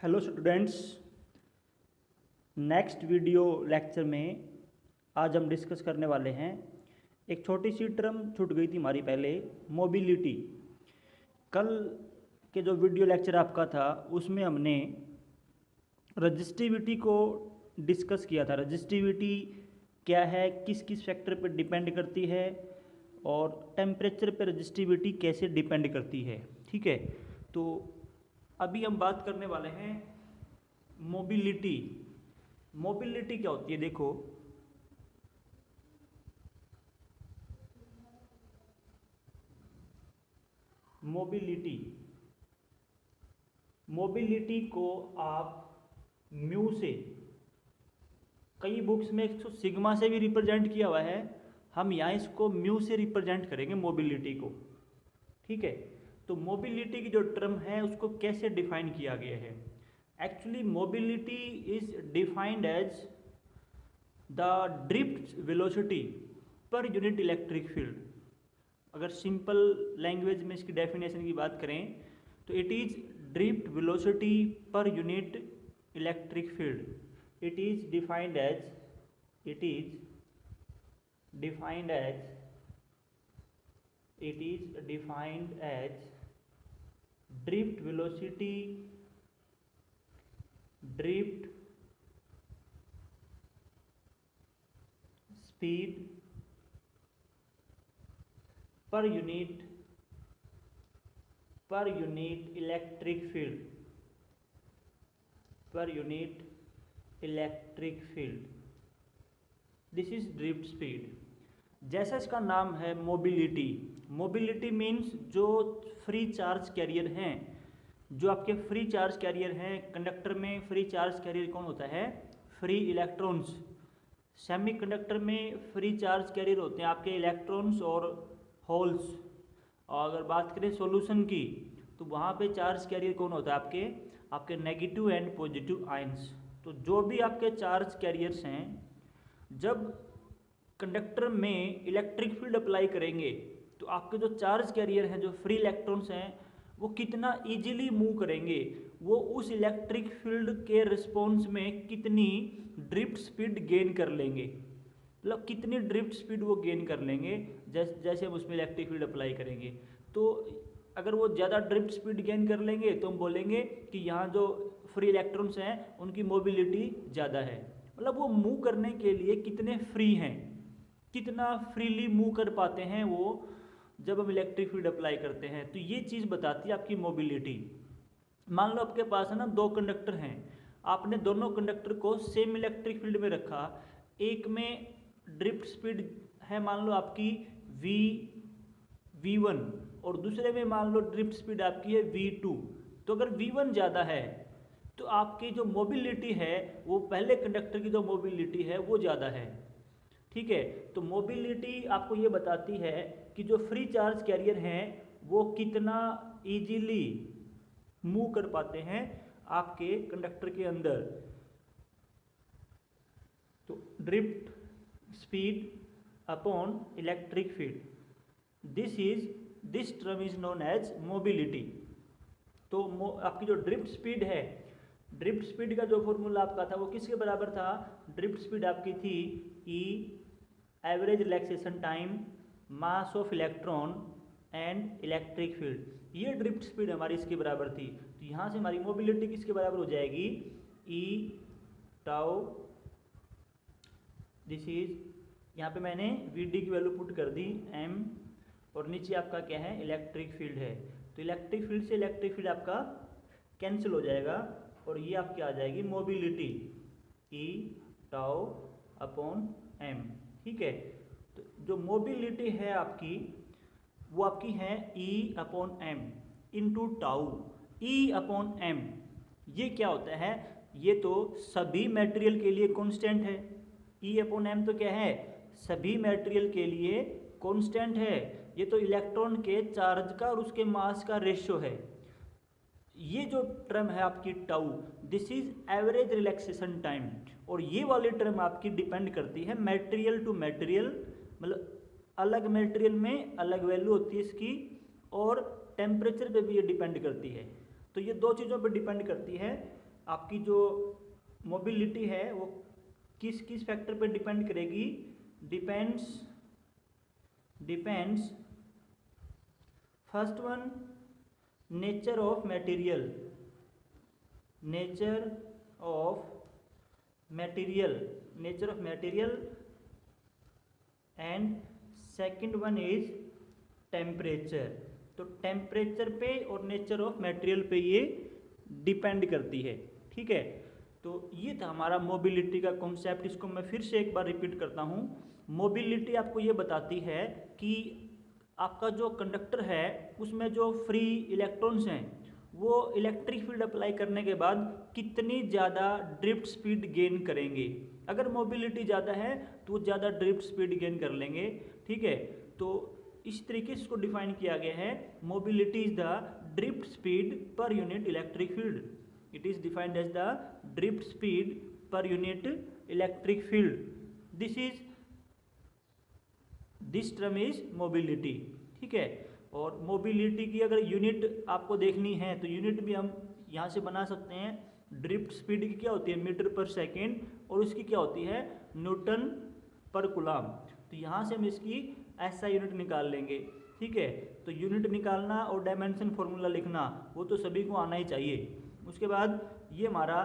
Hello students, next video lecture में आज हम डिस्कस करने वाले हैं। एक छोटी सी टर्म छूट गई थी हमारी पहले, मोबिलिटी। कल के जो वीडियो लेक्चर आपका था उसमें हमने रजिस्टिविटी को डिस्कस किया था। रजिस्टिविटी क्या है, किस किस फैक्टर पर डिपेंड करती है और टेम्परेचर पर रजिस्टिविटी कैसे डिपेंड करती है। ठीक है, तो अभी हम बात करने वाले हैं मोबिलिटी। मोबिलिटी क्या होती है? देखो, मोबिलिटी मोबिलिटी को आप म्यू से, कई बुक्स में इसको सिग्मा से भी रिप्रेजेंट किया हुआ है, हम यहाँ इसको म्यू से रिप्रेजेंट करेंगे मोबिलिटी को। ठीक है, तो मोबिलिटी की जो टर्म है उसको कैसे डिफाइन किया गया है? Actually mobility is defined as the drift velocity per unit electric field. अगर सिंपल लैंग्वेज में इसकी डेफिनेशन की बात करें तो it is drift velocity per unit electric field. It is defined as it is defined as drift velocity, drift speed per unit electric field, per unit electric field. This is drift speed. जैसा इसका नाम है mobility, mobility means जो free charge carrier हैं, जो आपके free charge carrier हैं। Conductor में फ्री चार्ज कैरियर कौन होता है? Free electrons. सेमीकंडक्टर में फ्री चार्ज कैरियर होते हैं आपके इलेक्ट्रॉन्स और होल्स। और अगर बात करें सॉल्यूशन की तो वहाँ पे चार्ज कैरियर कौन होता है? आपके नेगेटिव एंड पॉजिटिव आयंस। तो जो भी आपके चार्ज कैरियर्स हैं, जब कंडक्टर में इलेक्ट्रिक फील्ड अप्लाई करेंगे तो आपके जो चार्ज कैरियर हैं, जो फ्री इलेक्ट्रॉन्स हैं, वो कितना इजीली मूव करेंगे, वो उस इलेक्ट्रिक फील्ड के रिस्पॉन्स में कितनी ड्रिफ्ट स्पीड गेन कर लेंगे, मतलब कितनी ड्रिफ्ट स्पीड वो गेन कर लेंगे जैसे हम उसमें इलेक्ट्रिक फील्ड अप्लाई करेंगे। तो अगर वो ज़्यादा ड्रिफ्ट स्पीड गेन कर लेंगे तो हम बोलेंगे कि यहाँ जो फ्री इलेक्ट्रॉन्स हैं उनकी मोबिलिटी ज़्यादा है, मतलब वो मूव करने के लिए कितने फ्री हैं, कितना फ्रीली मूव कर पाते हैं वो जब हम इलेक्ट्रिक फील्ड अप्लाई करते हैं। तो ये चीज़ बताती है आपकी मोबिलिटी। मान लो आपके पास है ना, दो कंडक्टर हैं, आपने दोनों कंडक्टर को सेम इलेक्ट्रिक फील्ड में रखा। एक में ड्रिफ्ट स्पीड है मान लो आपकी v1 और दूसरे में मान लो ड्रिफ्ट स्पीड आपकी है v2। तो अगर v1 ज़्यादा है तो आपकी जो मोबिलिटी है, वो पहले कंडक्टर की जो मोबिलिटी है वो ज़्यादा है। ठीक है, तो मोबिलिटी आपको ये बताती है कि जो फ्री चार्ज कैरियर हैं वो कितना इजीली मूव कर पाते हैं आपके कंडक्टर के अंदर। तो drift speed upon electric field, this term is known as mobility. तो आपकी जो ड्रिफ्ट स्पीड है, ड्रिफ्ट स्पीड का जो फॉर्मूला आपका था वो किसके बराबर था? ड्रिफ्ट स्पीड आपकी थी E average relaxation time, mass of electron and electric field. ये ड्रिफ्ट स्पीड हमारी इसके बराबर थी। तो यहाँ से हमारी मोबिलिटी किसके बराबर हो जाएगी? E टाउ, दिस इज, यहाँ पे मैंने Vd की वैल्यू पुट कर दी m, और नीचे आपका क्या है? इलेक्ट्रिक फील्ड है। तो इलेक्ट्रिक फील्ड से इलेक्ट्रिक फील्ड आपका कैंसिल हो जाएगा और ये आपकी आ जाएगी mobility E tau upon m। ठीक है, तो जो मोबिलिटी है आपकी वो आपकी है E upon m into tau. E upon m ये क्या होता है? ये तो सभी मटेरियल के लिए कांस्टेंट है। E अपॉन m तो क्या है? सभी मटेरियल के लिए कांस्टेंट है। ये तो इलेक्ट्रॉन के चार्ज का और उसके मास का रेशियो है। ये जो टर्म है आपकी tau, this is average relaxation time. और ये वाली टर्म आपकी डिपेंड करती है मटेरियल टू मटेरियल, मतलब अलग मटेरियल में अलग वैल्यू होती है इसकी, और टेम्परेचर पे भी ये डिपेंड करती है। तो ये दो चीज़ों पे डिपेंड करती है आपकी जो मोबिलिटी है वो किस किस फैक्टर पे डिपेंड करेगी, depends first one nature of material and second one is temperature. तो टेम्परेचर पे और नेचर ऑफ मटेरियल पे ये डिपेंड करती है, ठीक है। तो ये था हमारा मोबिलिटी का कॉन्सेप्ट। इसको मैं फिर से एक बार रिपीट करता हूँ। मोबिलिटी आपको ये बताती है कि आपका जो कंडक्टर है उसमें जो फ्री इलेक्ट्रॉन्स हैं वो इलेक्ट्रिक फील्ड अप्लाई करने के बाद कितनी ज़्यादा ड्रिफ्ट स्पीड गेन करेंगे। अगर मोबिलिटी ज़्यादा है तो वो ज़्यादा ड्रिफ्ट स्पीड गेन कर लेंगे, ठीक है। तो इस तरीके से इसको डिफाइन किया गया है, mobility is the drift speed per unit electric field. It is defined as the drift speed per unit electric field. This term is mobility, ठीक है। और मोबिलिटी की अगर यूनिट आपको देखनी है तो यूनिट भी हम यहाँ से बना सकते हैं। ड्रिफ्ट स्पीड की क्या होती है, मीटर पर सेकेंड, और उसकी क्या होती है, न्यूटन पर कूलम। तो यहाँ से हम इसकी ऐसा यूनिट निकाल लेंगे, ठीक है। तो यूनिट निकालना और डायमेंशन फॉर्मूला लिखना वो तो सभी को आना ही चाहिए। उसके बाद ये हमारा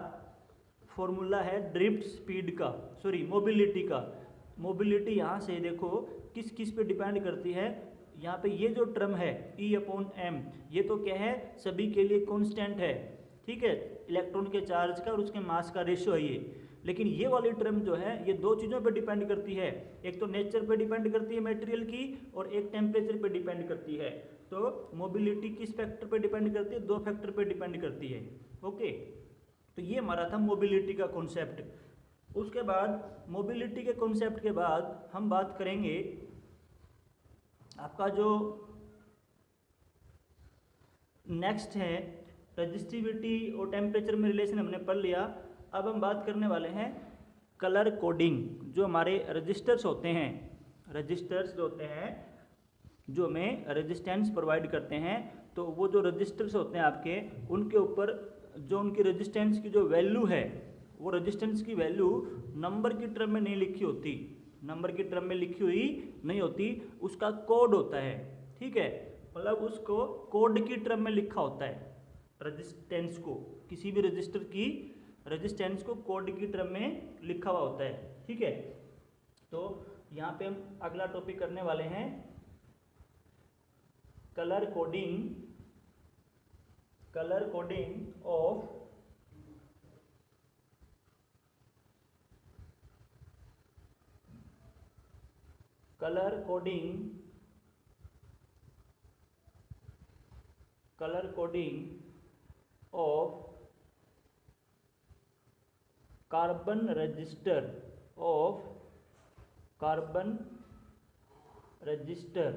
फॉर्मूला है ड्रिफ्ट स्पीड का, सॉरी मोबिलिटी का। मोबिलिटी यहाँ से देखो किस किस पे डिपेंड करती है। यहाँ पे ये जो टर्म है E/m, ये तो क्या है, सभी के लिए कांस्टेंट है, ठीक है। इलेक्ट्रॉन के चार्ज का और उसके मास का रेशियो है ये। लेकिन ये वाली टर्म जो है ये दो चीज़ों पे डिपेंड करती है, एक तो नेचर पे डिपेंड करती है मटेरियल की, और एक टेम्परेचर पे डिपेंड करती है। तो मोबिलिटी किस फैक्टर पे डिपेंड करती है, दो फैक्टर पे डिपेंड करती है, ओके। तो ये हमारा था मोबिलिटी का कॉन्सेप्ट। उसके बाद मोबिलिटी के कॉन्सेप्ट के बाद हम बात करेंगे आपका जो नेक्स्ट है रजिस्टिविटी और टेम्परेचर में रिलेशन हमने पढ़ लिया। अब हम बात करने वाले हैं कलर कोडिंग। जो हमारे रजिस्टर्स होते हैं, रजिस्टर्स जो होते हैं जो हमें रेजिस्टेंस प्रोवाइड करते हैं, तो वो जो रजिस्टर्स होते हैं आपके, उनके ऊपर जो उनकी रेजिस्टेंस की जो वैल्यू है, वो रेजिस्टेंस की वैल्यू नंबर की टर्म में नहीं लिखी होती, नंबर की टर्म में लिखी हुई नहीं होती, उसका कोड होता है, ठीक है। मतलब उसको कोड की टर्म में लिखा होता है रेजिस्टेंस को, किसी भी रजिस्टर की रेजिस्टेंस को कोड की टर्म में लिखा हुआ होता है, ठीक है। तो यहाँ पे हम अगला टॉपिक करने वाले हैं colour coding of carbon register.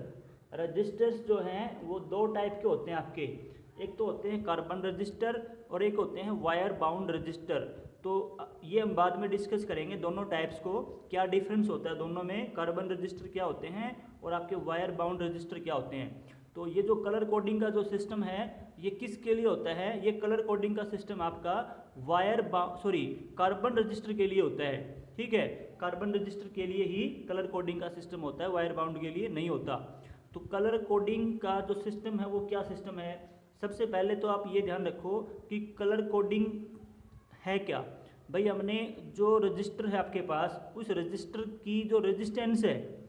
Registers जो हैं वो दो टाइप के होते हैं आपके, एक तो होते हैं कार्बन रजिस्टर और एक होते हैं वायर बाउंड रजिस्टर। तो ये हम बाद में डिस्कस करेंगे दोनों टाइप्स को, क्या डिफरेंस होता है दोनों में, कार्बन रजिस्टर क्या होते हैं और आपके वायर बाउंड रजिस्टर क्या होते हैं। तो ये जो कलर कोडिंग का जो सिस्टम है ये किसके लिए होता है, ये कलर कोडिंग का सिस्टम आपका कार्बन रजिस्टर के लिए होता है, ठीक है। कार्बन रजिस्टर के लिए ही कलर कोडिंग का सिस्टम होता है, वायर बाउंड के लिए नहीं होता। तो कलर कोडिंग का जो सिस्टम है वो क्या सिस्टम है, सबसे पहले तो आप ये ध्यान रखो कि कलर कोडिंग है क्या। भाई हमने जो रजिस्टर है आपके पास, उस रजिस्टर की जो रेजिस्टेंस है,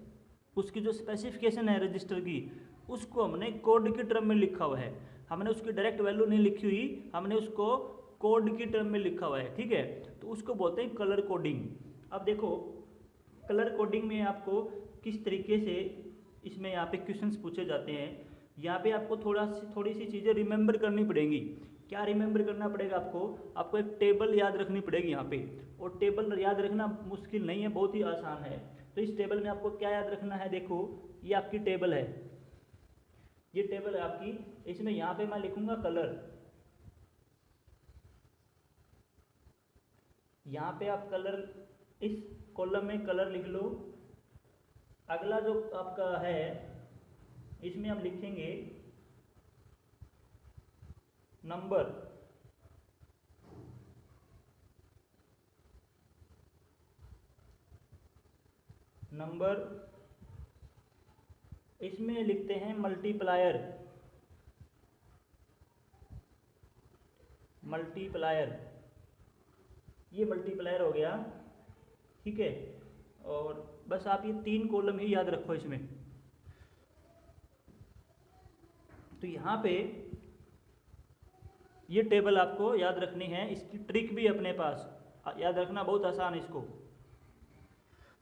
उसकी जो स्पेसिफिकेशन है रजिस्टर की, उसको हमने कोड की टर्म में लिखा हुआ है। हमने उसकी डायरेक्ट वैल्यू नहीं लिखी हुई, हमने उसको कोड की टर्म में लिखा हुआ है, ठीक है। तो उसको बोलते हैं कलर कोडिंग। अब देखो कलर कोडिंग में आपको किस तरीके से इसमें यहाँ पे क्वेश्चंस पूछे जाते हैं। यहाँ पे आपको थोड़ी सी चीज़ें रिमेंबर करनी पड़ेंगी। क्या रिमेंबर करना पड़ेगा आपको एक टेबल याद रखनी पड़ेगी यहाँ पे। और टेबल याद रखना मुश्किल नहीं है, बहुत ही आसान है। तो इस टेबल में आपको क्या याद रखना है, देखो ये आपकी टेबल है, ये टेबल है आपकी। इसमें यहाँ पे मैं लिखूंगा कलर, यहाँ पे आप कलर, इस कॉलम में कलर लिख लो। अगला जो आपका है इसमें हम लिखेंगे नंबर, नंबर, इसमें लिखते हैं मल्टीप्लायर, मल्टीप्लायर, ये मल्टीप्लायर हो गया, ठीक है। और बस आप ये 3 कॉलम ही याद रखो इसमें। तो यहाँ पे ये टेबल आपको याद रखनी है, इसकी ट्रिक भी अपने पास, याद रखना बहुत आसान है इसको।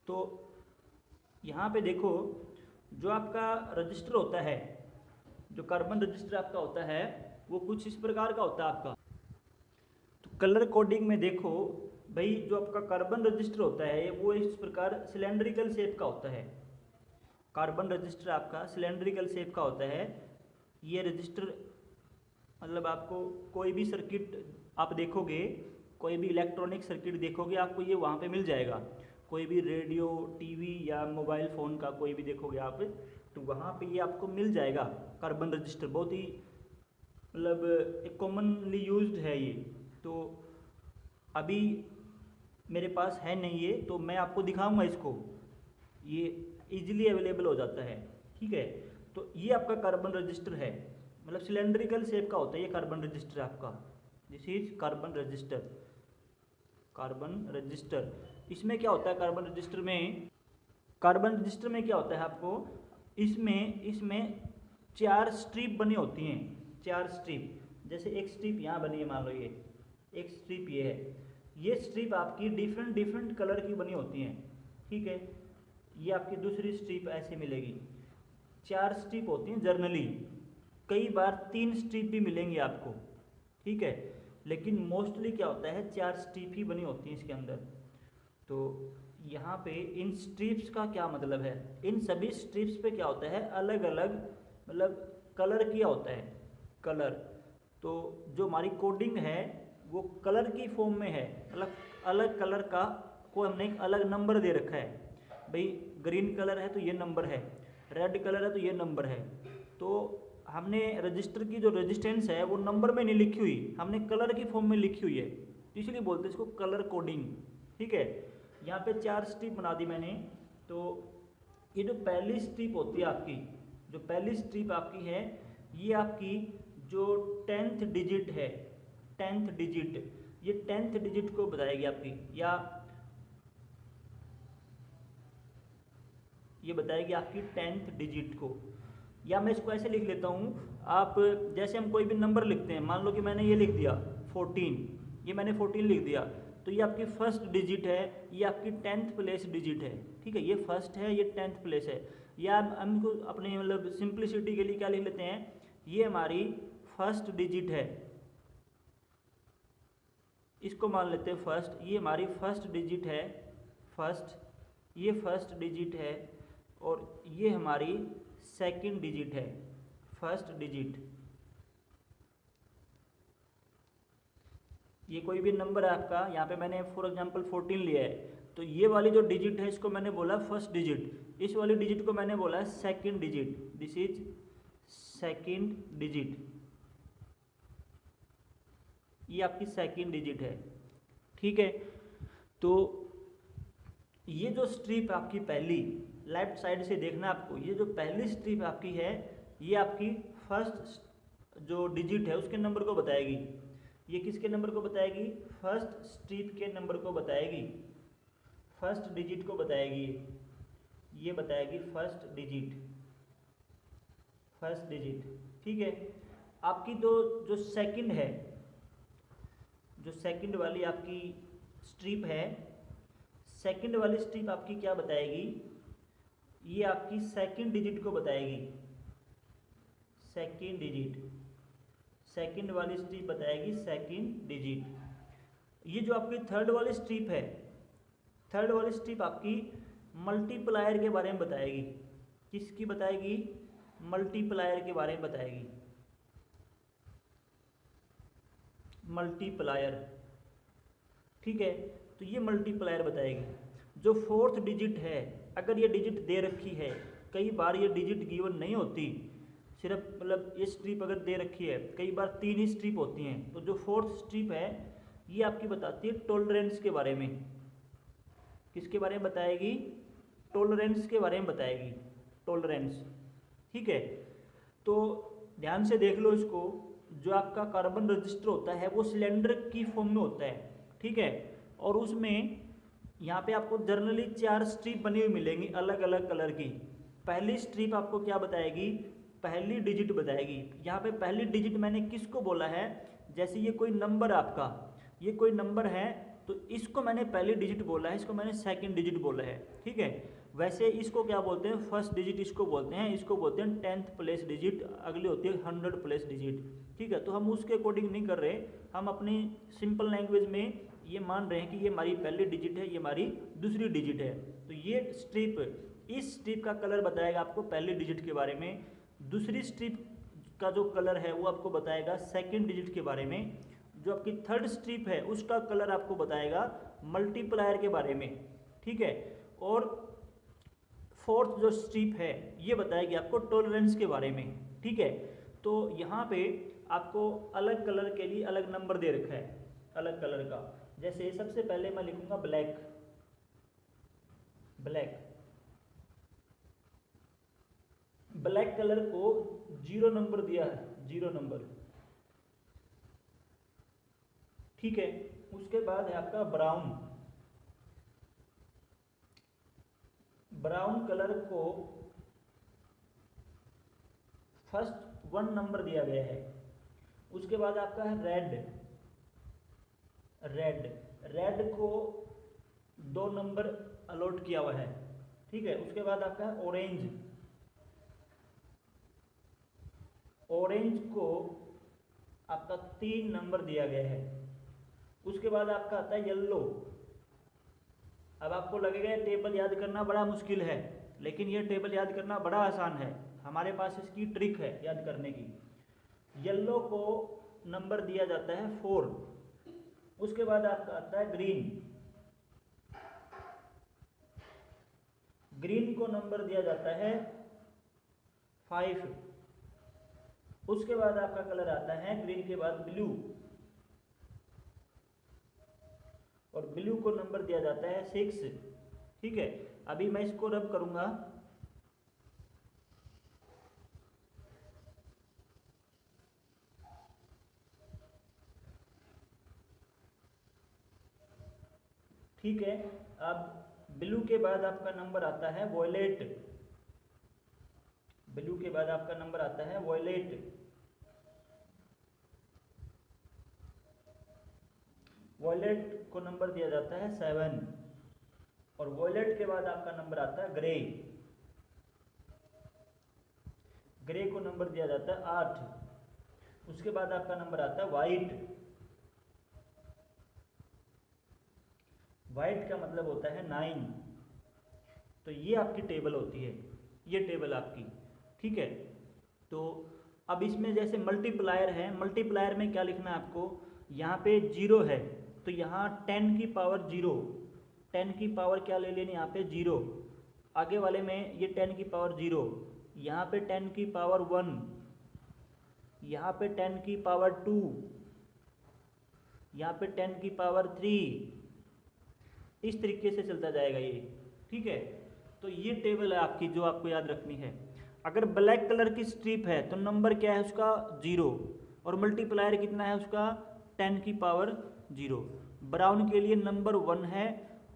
तो यहाँ पे देखो, जो आपका रजिस्टर होता है, जो कार्बन रजिस्टर आपका होता है, वो कुछ इस प्रकार का होता है आपका। तो कलर कोडिंग में देखो भाई, जो आपका कार्बन रजिस्टर होता है वो इस प्रकार सिलेंड्रिकल शेप का होता है। कार्बन रजिस्टर आपका सिलेंड्रिकल शेप का होता है। ये रजिस्टर मतलब आपको कोई भी सर्किट आप देखोगे, कोई भी इलेक्ट्रॉनिक सर्किट देखोगे, आपको ये वहाँ पे मिल जाएगा। कोई भी रेडियो, टीवी या मोबाइल फ़ोन का कोई भी देखोगे आप, तो वहाँ पे ये आपको मिल जाएगा। कार्बन रजिस्टर बहुत ही मतलब एक कॉमनली यूज्ड है ये। तो अभी मेरे पास है नहीं ये, तो मैं आपको दिखाऊंगा इसको, ये इजीली अवेलेबल हो जाता है, ठीक है। तो ये आपका कार्बन रजिस्टर है, मतलब सिलेंड्रिकल शेप का होता है ये कार्बन रजिस्टर आपका। This is carbon register, carbon register. इसमें क्या होता है कार्बन रजिस्टर में, कार्बन रजिस्टर में क्या होता है आपको, इसमें 4 स्ट्रिप बनी होती हैं, 4 स्ट्रिप। जैसे एक स्ट्रिप यहाँ बनी है, मान लो ये एक स्ट्रिप ये है, ये स्ट्रिप आपकी डिफरेंट कलर की बनी होती हैं, ठीक है। ये आपकी दूसरी स्ट्रिप ऐसे मिलेगी। 4 स्ट्रिप होती हैं जर्नली, कई बार 3 स्ट्रिप भी मिलेंगी आपको, ठीक है। लेकिन मोस्टली क्या होता है 4 स्ट्रिप ही बनी होती हैं इसके अंदर। तो यहाँ पे इन स्ट्रिप्स का क्या मतलब है, इन सभी स्ट्रिप्स पे क्या होता है, अलग अलग मतलब कलर किया होता है, कलर। तो जो हमारी कोडिंग है वो कलर की फॉर्म में है, अलग अलग कलर का को हमने एक अलग नंबर दे रखा है। भाई ग्रीन कलर है तो ये नंबर है, रेड कलर है तो ये नंबर है। तो हमने रजिस्टर की जो रेजिस्टेंस है वो नंबर में नहीं लिखी हुई, हमने कलर की फॉर्म में लिखी हुई है, तो इसलिए बोलते हैं इसको कलर कोडिंग, ठीक है। यहाँ पे 4 स्ट्रिप बना दी मैंने। तो ये जो पहली स्ट्रिप होती है आपकी, जो पहली स्ट्रिप आपकी है, ये आपकी जो 10th डिजिट है, 10th डिजिट, ये 10th डिजिट को बताएगी आपकी, या ये बताएगी आपकी 10th डिजिट को। या मैं इसको ऐसे लिख लेता हूँ, आप जैसे हम कोई भी नंबर लिखते हैं, मान लो कि मैंने ये लिख दिया 14, ये मैंने 14 लिख दिया, तो ये आपकी फर्स्ट डिजिट है, ये आपकी 10th प्लेस डिजिट है, ठीक है। ये फर्स्ट है, ये 10th प्लेस है। या हम इनको अपने मतलब सिंप्लिसिटी के लिए क्या लिख लेते हैं, ये हमारी फर्स्ट डिजिट है, इसको मान लेते हैं फर्स्ट, ये हमारी फर्स्ट डिजिट है, फर्स्ट, ये फर्स्ट डिजिट है, और ये हमारी सेकंड डिजिट है, फर्स्ट डिजिट। ये कोई भी नंबर है आपका, यहाँ पे मैंने फॉर एग्जांपल 14 लिया है, तो ये वाली जो डिजिट है इसको मैंने बोला फर्स्ट डिजिट, इस वाली डिजिट को मैंने बोला second digit, this is second digit, ये आपकी सेकंड डिजिट है, ठीक है। तो ये जो स्ट्रिप आपकी पहली, लेफ्ट साइड से देखना आपको, ये जो पहली स्ट्रिप आपकी है, ये आपकी फर्स्ट जो डिजिट है उसके नंबर को बताएगी। ये किसके नंबर को बताएगी, फर्स्ट स्ट्रिप के नंबर को बताएगी, फर्स्ट डिजिट को बताएगी, ये बताएगी फर्स्ट डिजिट, फर्स्ट डिजिट, ठीक है। आपकी जो सेकंड है, जो सेकंड वाली आपकी स्ट्रिप है, सेकंड वाली स्ट्रिप आपकी क्या बताएगी, ये आपकी सेकंड डिजिट को बताएगी, सेकंड डिजिट, सेकंड वाली स्ट्रिप बताएगी सेकंड डिजिट। ये जो आपकी थर्ड वाली स्ट्रिप है, थर्ड वाली स्ट्रिप आपकी मल्टीप्लायर के बारे में बताएगी। किसकी बताएगी, मल्टीप्लायर के बारे में बताएगी, मल्टीप्लायर, ठीक है। तो ये मल्टीप्लायर बताएगी। जो फोर्थ डिजिट है, अगर ये डिजिट दे रखी है, कई बार ये डिजिट गिवन नहीं होती, सिर्फ मतलब ये स्ट्रिप अगर दे रखी है, कई बार 3 ही स्ट्रिप होती हैं, तो जो फोर्थ स्ट्रिप है ये आपकी बताती है टॉलरेंस के बारे में। किसके बारे में बताएगी, टॉलरेंस के बारे में बताएगी, टॉलरेंस। ठीक है, तो ध्यान से देख लो इसको। जो आपका कार्बन रजिस्टर होता है वो सिलेंडर की फॉर्म में होता है, ठीक है, और उसमें यहाँ पे आपको जर्नली 4 स्ट्रिप बनी हुई मिलेंगी अलग अलग कलर की। पहली स्ट्रिप आपको क्या बताएगी, पहली डिजिट बताएगी। यहाँ पे पहली डिजिट मैंने किसको बोला है, जैसे ये कोई नंबर आपका, ये कोई नंबर है तो इसको मैंने पहली डिजिट बोला है, इसको मैंने सेकंड डिजिट बोला है, ठीक है। वैसे इसको क्या बोलते हैं, फर्स्ट डिजिट इसको बोलते हैं, इसको बोलते हैं 10th प्लेस डिजिट, अगली होती है 100 प्लेस डिजिट, ठीक है। तो हम उसके अकॉर्डिंग नहीं कर रहे, हम अपनी सिंपल लैंग्वेज में ये मान रहे हैं कि ये हमारी पहली डिजिट है, ये हमारी दूसरी डिजिट है। तो ये स्ट्रिप, इस स्ट्रिप का कलर बताएगा आपको पहली डिजिट के बारे में, दूसरी स्ट्रिप का जो कलर है वो आपको बताएगा सेकंड डिजिट के बारे में, जो आपकी थर्ड स्ट्रिप है उसका कलर आपको बताएगा मल्टीप्लायर के बारे में, ठीक है। और फोर्थ जो स्ट्रिप है ये बताएगी आपको टॉलरेंस के बारे में, ठीक है। तो यहाँ पे आपको अलग कलर के लिए अलग नंबर दे रखा है, अलग कलर का। जैसे सबसे पहले मैं लिखूंगा ब्लैक, ब्लैक, ब्लैक कलर को 0 नंबर दिया है, 0 नंबर, ठीक है। उसके बाद है आपका ब्राउन, ब्राउन कलर को फर्स्ट 1 नंबर दिया गया है। उसके बाद आपका है रेड, रेड, रेड को 2 नंबर अलॉट किया हुआ है, ठीक है। उसके बाद आपका है ऑरेंज, ऑरेंज को आपका 3 नंबर दिया गया है। उसके बाद आपका आता है येलो। अब आपको लगेगा ये टेबल याद करना बड़ा मुश्किल है, लेकिन ये टेबल याद करना बड़ा आसान है, हमारे पास इसकी ट्रिक है याद करने की। येलो को नंबर दिया जाता है 4। उसके बाद आपका आता है ग्रीन, ग्रीन को नंबर दिया जाता है 5। उसके बाद आपका कलर आता है ग्रीन के बाद ब्लू, और ब्लू को नंबर दिया जाता है 6, ठीक है। अभी मैं इसको रब करूंगा, ठीक है। अब ब्लू के बाद आपका नंबर आता है वॉयलेट, ब्लू के बाद आपका नंबर आता है वॉयलेट, वॉयलेट को नंबर दिया जाता है 7, और वॉयलेट के बाद आपका नंबर आता है ग्रे, ग्रे को नंबर दिया जाता है 8। उसके बाद आपका नंबर आता है वाइट, वाइट का मतलब होता है 9। तो ये आपकी टेबल होती है, ये टेबल आपकी, ठीक है। तो अब इसमें जैसे मल्टीप्लायर है, मल्टीप्लायर में क्या लिखना है आपको, यहाँ पे 0 है तो यहाँ 10 की पावर 0, 10 की पावर क्या ले लेनी यहाँ पे 0, आगे वाले में ये 10 की पावर 0, यहाँ पे 10 की पावर 1, यहाँ पे 10 की पावर 2, यहाँ पे 10 की पावर 3, इस तरीके से चलता जाएगा ये, ठीक है। तो ये टेबल है आपकी जो आपको याद रखनी है। अगर ब्लैक कलर की स्ट्रिप है तो नंबर क्या है उसका 0, और मल्टीप्लायर कितना है उसका 10 की पावर 0। ब्राउन के लिए नंबर 1 है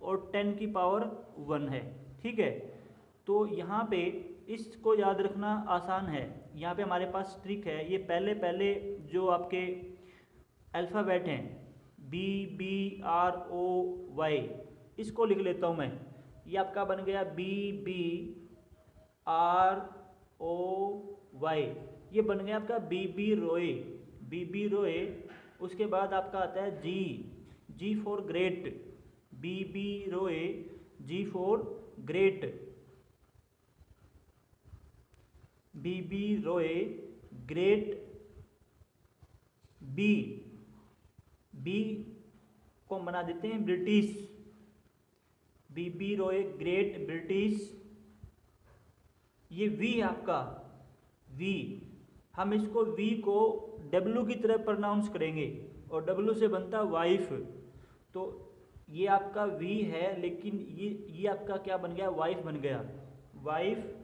और 10 की पावर 1 है, ठीक है। तो यहाँ पे इसको याद रखना आसान है। यहाँ पे हमारे पास ट्रिक है, ये पहले पहले जो आपके अल्फ़ाबेट हैं BBROY, इसको लिख लेता हूँ मैं। ये आपका बन गया BBROY, ये बन गया आपका बीबी रोए, बीबी रोए। उसके बाद आपका आता है जी फॉर ग्रेट, बीबी रोए, जी फॉर ग्रेट, बीबी रोए ग्रेट, बी को बना देते हैं ब्रिटिश, बीबी रोए ग्रेट ब्रिटिश। ये वी आपका वी, हम इसको वी को डब्ल्यू की तरह प्रोनाउंस करेंगे और डब्ल्यू से बनता वाइफ। तो ये आपका वी है, लेकिन ये आपका क्या बन गया, वाइफ बन गया, वाइफ।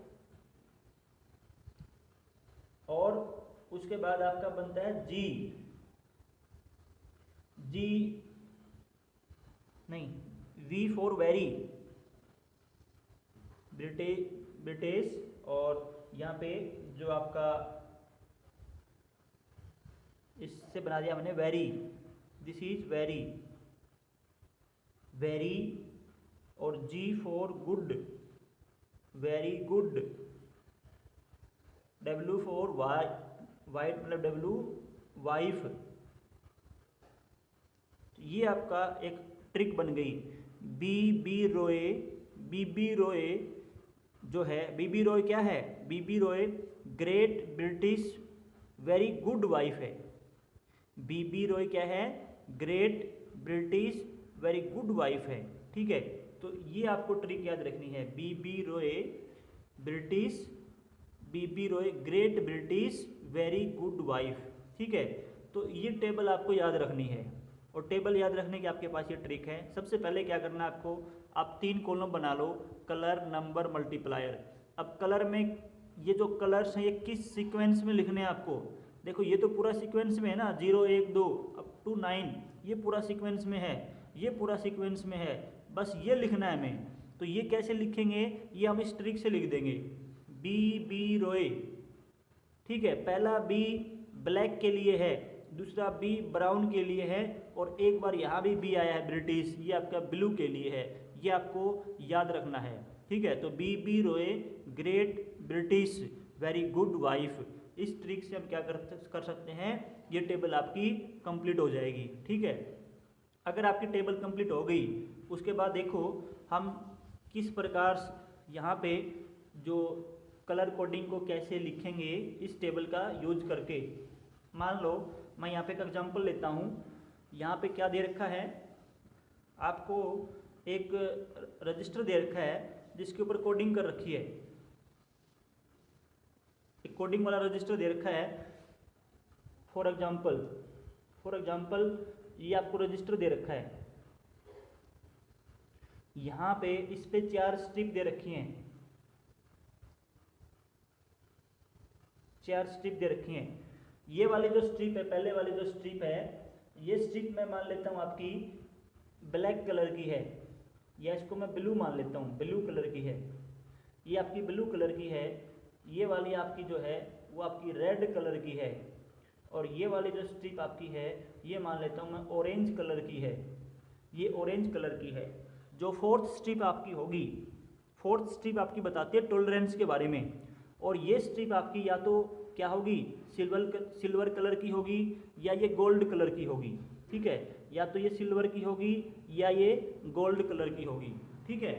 और उसके बाद आपका बनता है जी, जी नहीं, वी फॉर वेरी, ब्रिटिश। और यहाँ पे जो आपका इससे बना दिया हमने very, this is very, very. और G for good, very good. W for white, मतलब डब्ल्यू वाइफ। ये आपका एक ट्रिक बन गई। बी रॉय, बी रॉय जो है, बी रॉय क्या है, B Roy great British very good wife है। बी रॉय क्या है, great British very good wife है। ठीक है, तो ये आपको ट्रिक याद रखनी है। B Roy British, B Roy great British very good wife. ठीक है, तो ये टेबल आपको याद रखनी है। और टेबल याद रखने की आपके पास ये ट्रिक है। सबसे पहले क्या करना है आपको, आप 3 कॉलम बना लो, कलर, नंबर, मल्टीप्लायर। अब कलर में ये जो कलर्स हैं ये किस सीक्वेंस में लिखने हैं आपको। देखो ये तो पूरा सीक्वेंस में है ना, 0 1 2 अप टू 9, ये पूरा सीक्वेंस में है, ये पूरा सीक्वेंस में है, बस ये लिखना है हमें। तो ये कैसे लिखेंगे, ये हम इस ट्रिक से लिख देंगे, बी रॉय। ठीक है, पहला बी ब्लैक के लिए है, दूसरा बी ब्राउन के लिए है, और एक बार यहाँ भी बी आया है ब्रिटिश, ये आपका ब्लू के लिए है। ये आपको याद रखना है। ठीक है, तो B Roy great British very good wife. इस ट्रिक से हम क्या कर सकते हैं, ये टेबल आपकी कंप्लीट हो जाएगी। ठीक है, अगर आपकी टेबल कंप्लीट हो गई, उसके बाद देखो हम किस प्रकार यहाँ पे जो कलर कोडिंग को कैसे लिखेंगे इस टेबल का यूज करके। मान लो मैं यहाँ पे एक एग्जांपल लेता हूँ। यहाँ पे क्या दे रखा है, आपको एक रजिस्टर दे रखा है जिसके ऊपर कोडिंग कर रखी है, एक कोडिंग वाला रजिस्टर दे रखा है। फॉर एग्जाम्पल ये आपको रजिस्टर दे रखा है, यहाँ पे इस पे 4 स्ट्रिप दे रखी हैं, 4 स्ट्रिप दे रखी हैं। ये वाली जो स्ट्रिप है, पहले वाली जो स्ट्रिप है, ये स्ट्रिप मैं मान लेता हूँ आपकी ब्लैक कलर की है, या इसको मैं ब्लू मान लेता हूँ, ब्लू कलर की है, ये आपकी ब्लू कलर की है। ये वाली आपकी जो है वो आपकी रेड कलर की है, और ये वाली जो स्ट्रिप आपकी है ये मान लेता हूँ मैं ऑरेंज कलर की है, ये ऑरेंज कलर की है। जो फोर्थ स्ट्रिप आपकी होगी, फोर्थ स्ट्रिप आपकी बताती है टॉलरेंस के बारे में, और ये स्ट्रिप आपकी या तो क्या होगी, सिल्वर कलर की होगी, या ये गोल्ड कलर की होगी। ठीक है, या तो ये सिल्वर की होगी या ये गोल्ड कलर की होगी। ठीक है,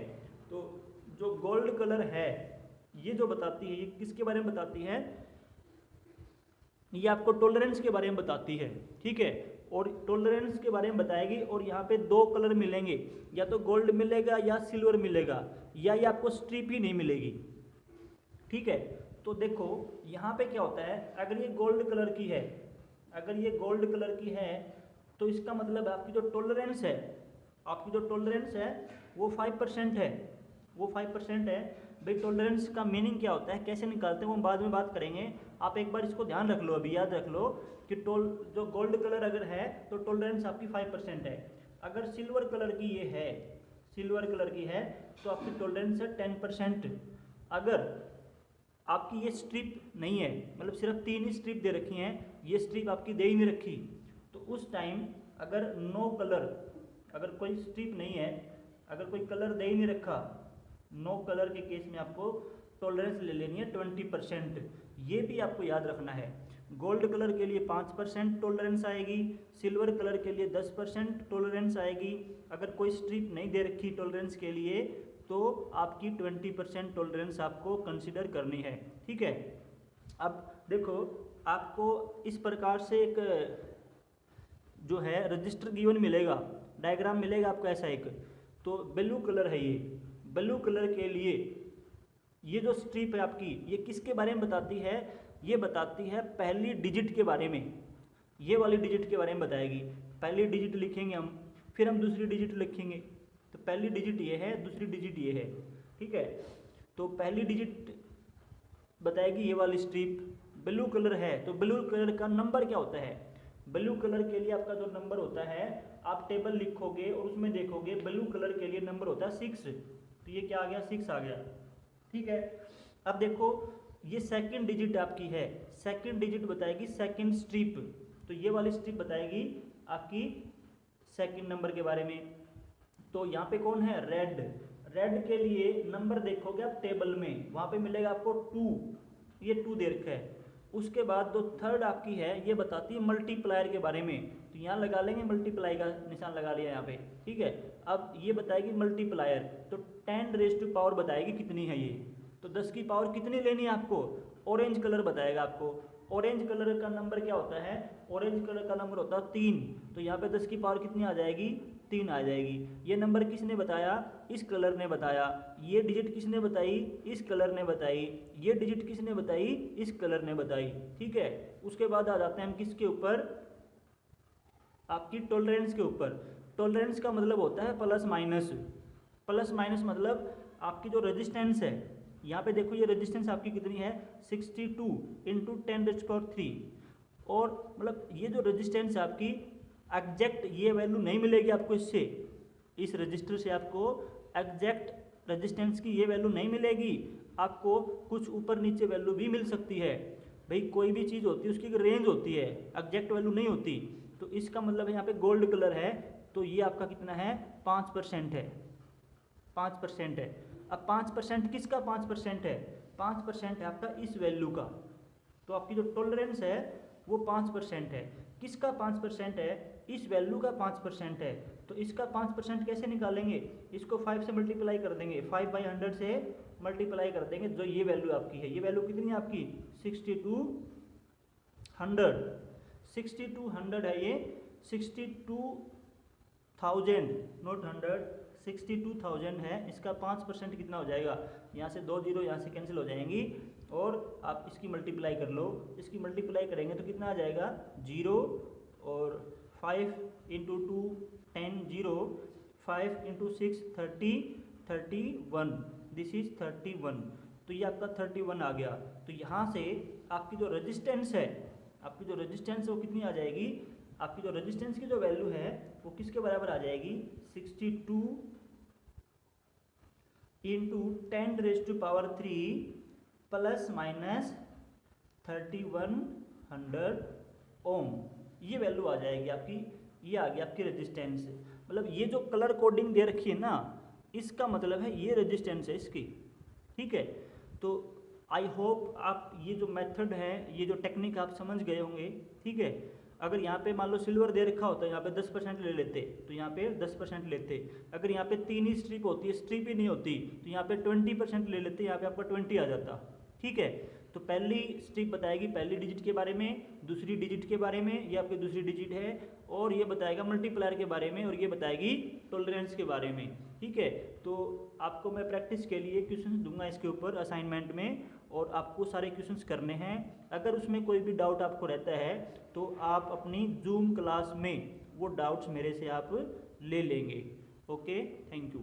तो जो गोल्ड कलर है ये जो बताती है, ये किसके बारे में बताती है, ये आपको टॉलरेंस के बारे में बताती है। ठीक है, और टॉलरेंस के बारे में बताएगी, और यहाँ पे 2 कलर मिलेंगे, या तो गोल्ड मिलेगा या सिल्वर मिलेगा, या ये आपको स्ट्रिप ही नहीं मिलेगी। ठीक है, तो देखो यहाँ पे क्या होता है, अगर ये गोल्ड कलर की है, अगर ये गोल्ड कलर की है तो इसका मतलब आपकी जो टॉलरेंस है, आपकी जो टॉलरेंस है वो 5% है, वो 5% है। भाई टॉलरेंस का मीनिंग क्या होता है, कैसे निकालते हैं वो हम बाद में बात करेंगे। आप एक बार इसको ध्यान रख लो, अभी याद रख लो कि जो गोल्ड कलर अगर है तो टॉलरेंस आपकी 5% है। अगर सिल्वर कलर की ये है, सिल्वर कलर की है तो आपकी टॉलरेंस है 10%। अगर आपकी ये स्ट्रिप नहीं है, मतलब सिर्फ 3 ही स्ट्रिप दे रखी हैं, ये स्ट्रिप आपकी दे ही नहीं रखी, तो उस टाइम अगर नो कलर, अगर कोई स्ट्रिप नहीं है, अगर कोई कलर दे ही नहीं रखा, नो कलर के केस में आपको टॉलरेंस ले लेनी है 20%। ये भी आपको याद रखना है। गोल्ड कलर के लिए 5% टॉलरेंस आएगी, सिल्वर कलर के लिए 10% टॉलरेंस आएगी। अगर कोई स्ट्रिप नहीं दे रखी टॉलरेंस के लिए तो आपकी 20% टॉलरेंस आपको कंसिडर करनी है। ठीक है, अब देखो आपको इस प्रकार से एक जो है रजिस्टर गिवन मिलेगा, डायग्राम मिलेगा आपको ऐसा एक। तो ब्लू कलर है, ये ब्लू कलर के लिए ये जो स्ट्रिप है आपकी, ये किसके बारे में बताती है, ये बताती है पहली डिजिट के बारे में, ये वाली डिजिट के बारे में बताएगी। पहली डिजिट लिखेंगे हम, फिर हम दूसरी डिजिट लिखेंगे। तो पहली डिजिट ये है, दूसरी डिजिट ये है, ठीक है। तो पहली डिजिट बताएगी ये वाली स्ट्रिप, ब्लू कलर है तो ब्लू कलर का नंबर क्या होता है, ब्लू कलर के लिए आपका जो नंबर होता है आप टेबल लिखोगे और उसमें देखोगे ब्लू कलर के लिए नंबर होता है 6। तो ये क्या आ गया, 6 आ गया, ठीक है। अब देखो ये सेकंड डिजिट आपकी है, सेकंड डिजिट बताएगी सेकंड स्ट्रिप, तो ये वाली स्ट्रिप बताएगी आपकी सेकंड नंबर के बारे में। तो यहाँ पे कौन है, रेड, रेड के लिए नंबर देखोगे आप टेबल में, वहाँ पे मिलेगा आपको 2, ये 2 दे रखा है। उसके बाद जो थर्ड आपकी है ये बताती है मल्टीप्लायर के बारे में, तो यहाँ लगा लेंगे मल्टीप्लाई का निशान लगा लिया यहाँ पे, ठीक है। अब ये बताएगी मल्टीप्लायर, तो 10 रेज़ टू पावर बताएगी कितनी है ये, तो 10 की पावर कितनी लेनी है आपको, ऑरेंज कलर बताएगा आपको। ऑरेंज कलर का नंबर क्या होता है, ऑरेंज कलर का नंबर होता है 3, तो यहाँ पे 10 की पावर कितनी आ जाएगी, 3 आ जाएगी। ये नंबर किसने बताया, इस कलर ने बताया। ये डिजिट किसने बताई, इस कलर ने बताई। ये डिजिट किसने बताई, इस कलर ने बताई, ठीक है। उसके बाद आ जाते हैं हम किसके ऊपर, आपकी टॉलरेंस के ऊपर। टॉलरेंस का मतलब होता है प्लस माइनस, प्लस माइनस मतलब आपकी जो रेजिस्टेंस है, यहाँ पे देखो ये रेजिस्टेंस आपकी कितनी है 62 इंटू 10⁻3, और मतलब ये जो रेजिस्टेंस है आपकी एग्जैक्ट ये वैल्यू नहीं मिलेगी आपको, इससे इस रजिस्टर से आपको एग्जैक्ट रेजिस्टेंस की ये वैल्यू नहीं मिलेगी, आपको कुछ ऊपर नीचे वैल्यू भी मिल सकती है। भाई कोई भी चीज़ होती है उसकी एक रेंज होती है, एग्जैक्ट वैल्यू नहीं होती। तो इसका मतलब है यहाँ पे गोल्ड कलर है तो ये आपका कितना है 5% है, 5% है। अब 5% किसका 5% है, 5% है आपका इस वैल्यू का, तो आपकी जो टॉलरेंस है वो 5% है। किसका 5% है, इस वैल्यू का 5% है। तो इसका 5% कैसे निकालेंगे, इसको 5 से मल्टीप्लाई कर देंगे, 5/100 से मल्टीप्लाई कर देंगे, जो ये वैल्यू आपकी है, ये वैल्यू कितनी है आपकी 6200, 6200 है ये, 62,000 नॉट 100, 62,000 है। इसका 5% कितना हो जाएगा, यहाँ से 2 जीरो यहाँ से कैंसिल हो जाएंगी, और आप इसकी मल्टीप्लाई कर लो, इसकी मल्टीप्लाई करेंगे तो कितना आ जाएगा 0, और 5 इंटू 2 10, 0, 5 इंटू 6 30, 31, दिस इज 31। तो ये आपका 31 आ गया। तो यहाँ से आपकी जो रेजिस्टेंस है, आपकी जो रेजिस्टेंस है वो कितनी आ जाएगी, आपकी जो रेजिस्टेंस की जो वैल्यू है वो किसके बराबर आ जाएगी 62 इंटू 10⁻³ प्लस माइनस 3100 ओम, ये वैल्यू आ जाएगी आपकी, ये आ गई आपकी रेजिस्टेंस। मतलब ये जो कलर कोडिंग दे रखी है ना, इसका मतलब है ये रेजिस्टेंस है इसकी, ठीक है। तो आई होप आप ये जो मेथड है, ये जो टेक्निक आप समझ गए होंगे, ठीक है। अगर यहाँ पे मान लो सिल्वर दे रखा होता है, यहाँ पे 10% ले लेते, तो यहाँ पे 10% लेते। अगर यहाँ पे 3 ही स्ट्रिप होती है, स्ट्रिप ही नहीं होती, तो यहाँ पे 20% ले लेते, यहाँ पे आपका 20 आ जाता, ठीक है। तो पहली स्ट्रिप बताएगी पहली डिजिट के बारे में, दूसरी डिजिट के बारे में, ये आपकी दूसरी डिजिट है, और ये बताएगा मल्टीप्लायर के बारे में, और ये बताएगी टॉलरेंस के बारे में, ठीक है। तो आपको मैं प्रैक्टिस के लिए क्वेश्चंस दूंगा इसके ऊपर असाइनमेंट में, और आपको सारे क्वेश्चंस करने हैं। अगर उसमें कोई भी डाउट आपको रहता है तो आप अपनी जूम क्लास में वो डाउट्स मेरे से आप ले लेंगे। Okay, thank you.